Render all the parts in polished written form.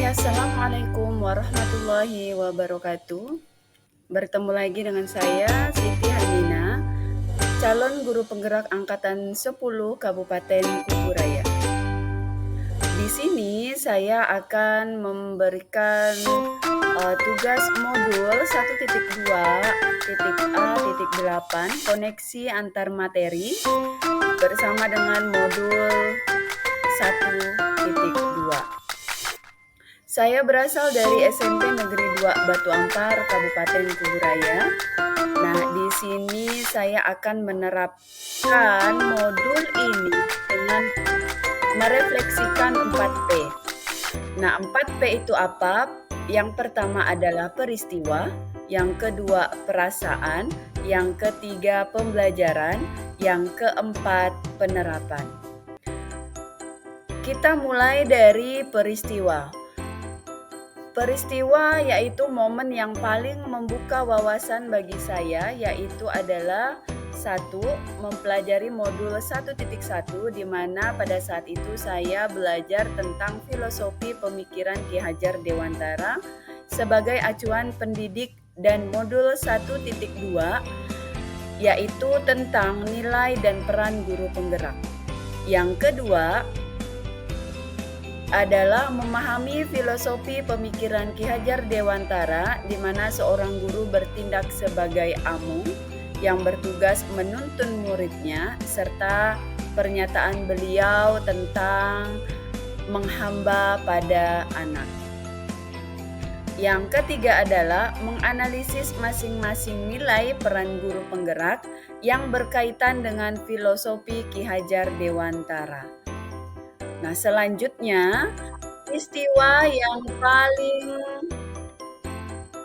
Assalamualaikum warahmatullahi wabarakatuh. Bertemu lagi dengan saya Siti Hanina, calon guru penggerak angkatan 10 Kabupaten Kuburaya. Di sini saya akan memberikan tugas modul 1.2.A.8 koneksi antar materi bersama dengan modul 1.2. Saya berasal dari SMP Negeri 2 Batu Ampar, Kabupaten Kuburaya. Nah, di sini saya akan menerapkan modul ini dengan merefleksikan 4P. Nah, 4P itu apa? Yang pertama adalah peristiwa, yang kedua perasaan, yang ketiga pembelajaran, yang keempat penerapan. Kita mulai dari peristiwa. Peristiwa yaitu momen yang paling membuka wawasan bagi saya, yaitu adalah 1. Mempelajari modul 1.1 di mana pada saat itu saya belajar tentang filosofi pemikiran Ki Hajar Dewantara sebagai acuan pendidik, dan modul 1.2 yaitu tentang nilai dan peran guru penggerak. Yang kedua adalah memahami filosofi pemikiran Ki Hajar Dewantara, di mana seorang guru bertindak sebagai amung yang bertugas menuntun muridnya, serta pernyataan beliau tentang menghamba pada anak. Yang ketiga adalah menganalisis masing-masing nilai peran guru penggerak yang berkaitan dengan filosofi Ki Hajar Dewantara. Nah, selanjutnya peristiwa yang paling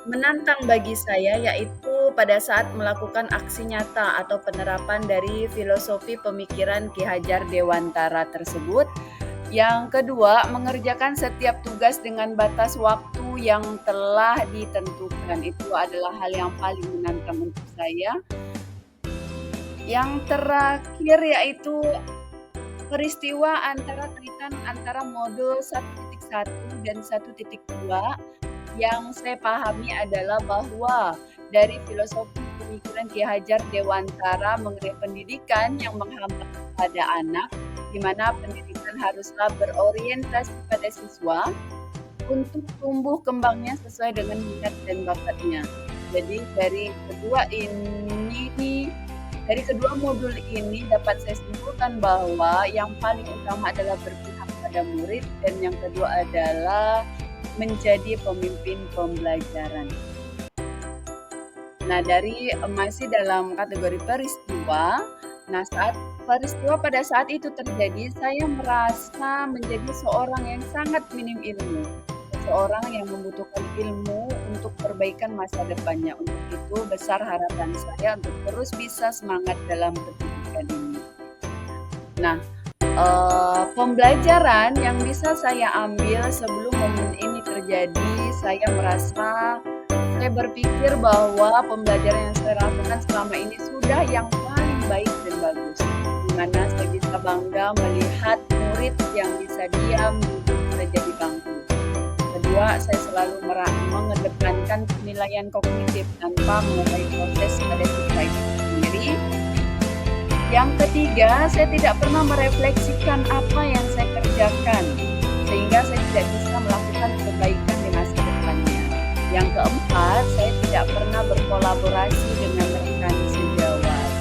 menantang bagi saya yaitu pada saat melakukan aksi nyata atau penerapan dari filosofi pemikiran Ki Hajar Dewantara tersebut. Yang kedua, mengerjakan setiap tugas dengan batas waktu yang telah ditentukan. Itu adalah hal yang paling menantang untuk saya. Yang terakhir yaitu peristiwa kaitan antara modul 1.1 dan 1.2 yang saya pahami adalah bahwa dari filosofi pemikiran Ki Hajar Dewantara mengenai pendidikan yang menghamba pada anak, di mana pendidikan haruslah berorientasi pada siswa untuk tumbuh kembangnya sesuai dengan minat dan bakatnya. Jadi dari kedua modul ini dapat saya simpulkan bahwa yang paling utama adalah berpihak pada murid, dan yang kedua adalah menjadi pemimpin pembelajaran. Nah, masih dalam kategori peristiwa, saat peristiwa pada saat itu terjadi, saya merasa menjadi seorang yang sangat minim ilmu, seorang yang membutuhkan ilmu untuk perbaikan masa depannya. Untuk itu besar harapan saya untuk terus bisa semangat dalam pendidikan ini. Nah, pembelajaran yang bisa saya ambil sebelum momen ini terjadi, saya berpikir bahwa pembelajaran yang saya lakukan selama ini sudah yang paling baik dan bagus, di mana saya bisa bangga melihat murid yang bisa diam duduk saja di bangku. Kedua, saya selalu mengedepankan penilaian kognitif tanpa mulai proses pada siswa itu sendiri. Yang ketiga, saya tidak pernah merefleksikan apa yang saya kerjakan, sehingga saya tidak bisa melakukan kebaikan di masa depannya. Yang keempat, saya tidak pernah berkolaborasi dengan rekan sejawat.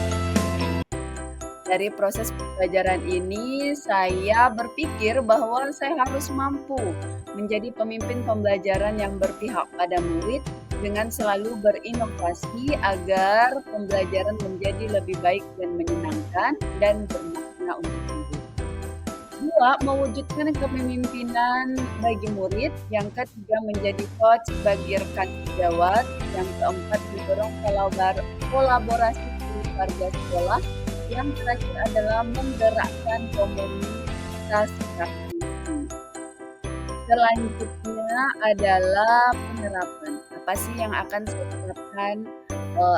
Dari proses pembelajaran ini, saya berpikir bahwa saya harus mampu menjadi pemimpin pembelajaran yang berpihak pada murid dengan selalu berinovasi agar pembelajaran menjadi lebih baik dan menyenangkan dan bermakna untuk murid. 2. Mewujudkan kepemimpinan bagi murid. Yang ketiga, menjadi coach bagi rekan sejawat. Yang keempat, mendorong kolaborasi keluarga sekolah. Yang terakhir adalah menggerakkan komunitas praktisi. Selanjutnya adalah penerapan. Apa sih yang akan saya terapkan?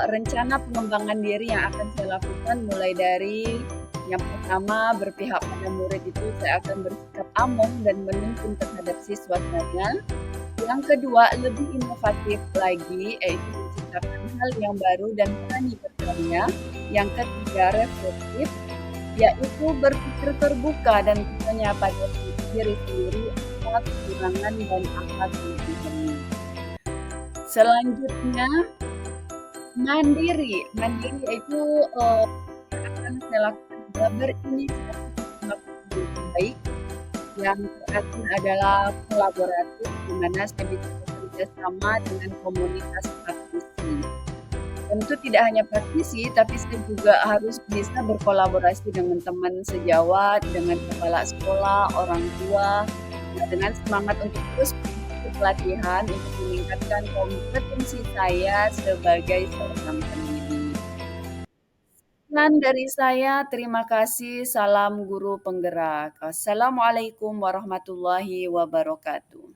Rencana pengembangan diri yang akan saya lakukan mulai dari Yang pertama, berpihak pada murid itu saya akan bersikap among dan menuntun terhadap siswanya. Yang kedua, lebih inovatif lagi, yaitu menciptakan hal yang baru dan berani berkarya. Yang ketiga, reflektif, yaitu berpikir terbuka dan bertanya pada diri sendiri apa kekurangan dan apa kelebihannya. Selanjutnya, mandiri. Mandiri itu akan saya lakukan juga berinisiatif melakukan yang terbaik. Yang terakhir adalah kolaboratif, di mana saya bisa bekerja sama dengan komunitas praktisi. Tentu tidak hanya praktisi, tapi saya juga harus bisa berkolaborasi dengan teman sejawat, dengan kepala sekolah, orang tua, dengan semangat untuk terus mengikuti pelatihan untuk meningkatkan kompetensi saya sebagai seorang pendidik. Sekian dari saya, terima kasih. Salam guru penggerak. Assalamualaikum warahmatullahi wabarakatuh.